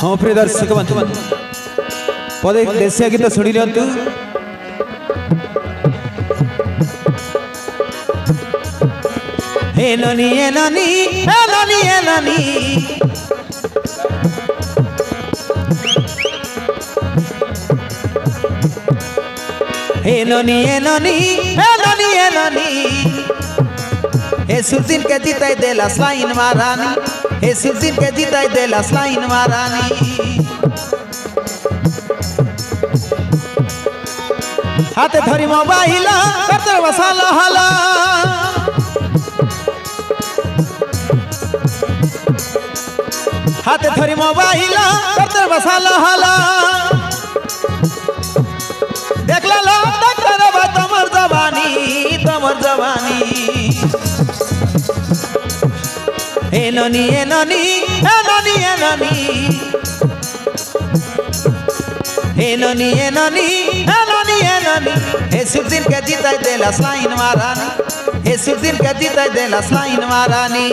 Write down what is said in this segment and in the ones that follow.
हाँ प्रिय दर्शक बंधु पदे देशिया गीत शुणी लिंतु। हे ननी हे ननी हे ननी हे ननी हे ननी हे ननी हे ननी हे ननी हे सुदिन के जीताई देला स्लाइन मारानी हे सुदिन के जीताई देला स्लाइन मारानी हाथे धरी मोबाइल करते वसाला हाला हाथे धरी मोबाइल करते वसाला हाला देख लो डॉक्टर बा तमर जवानी हे ननी हे ननी हे ननी हे ननी हे ननी हे ननी हे ननी हे ननी हे सुदिन के जीताई देला स्लाइन मारानी हे सुदिन के जीताई देला स्लाइन मारानी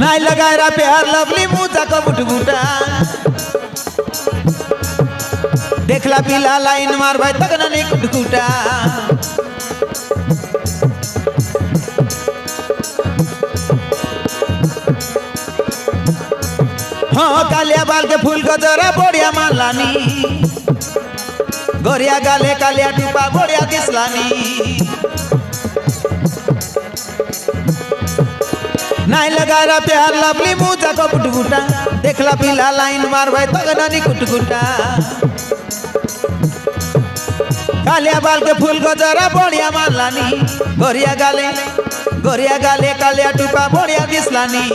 नाई लगाएरा प्यार लवली मुझा को बुटबुटा देखला पिला लाइन मार भाई तक नहीं कुटकुटा हाँ कालिया बाल के फूल को जरा बोड़िया मालानी गोरिया गाले कालिया टूपा बोड़िया दिसलानी नाई लगारा प्यार लवली मुझा को बुटबुटा देखला पिला लाइन मार भाई तक नहीं कुटकुटा कालिया बाल के फूल को जरा बोड़िया मालानी गोरिया गाले कालिया टूपा बोड़िया दिसलानी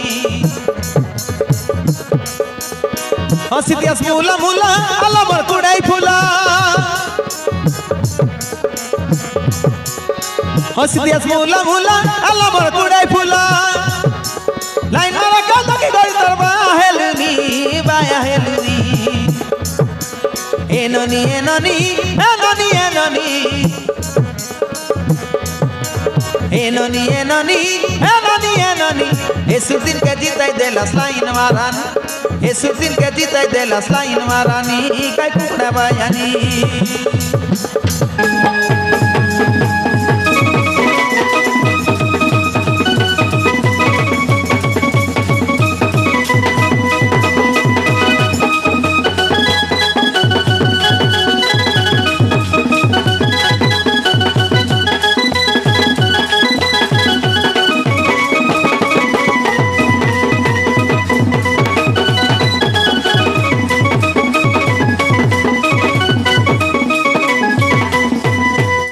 हसितियास मुला मुला अलमर कुड़ाई फूला हसितियास मुला मुला अलमर कुड़ाई फूला लाइन मारा गाता के गोल तरबा हेलनी बाया हेलनी हे ननी हे ननी हे ननी हे ननी हे ननी हे ननी हे ननी हे ननी हे सुदिन के जीताई देला स्लाइन मारानी हे सुदिन के जीताई देला स्लाइन मारानी काय कुकड़ा बायानी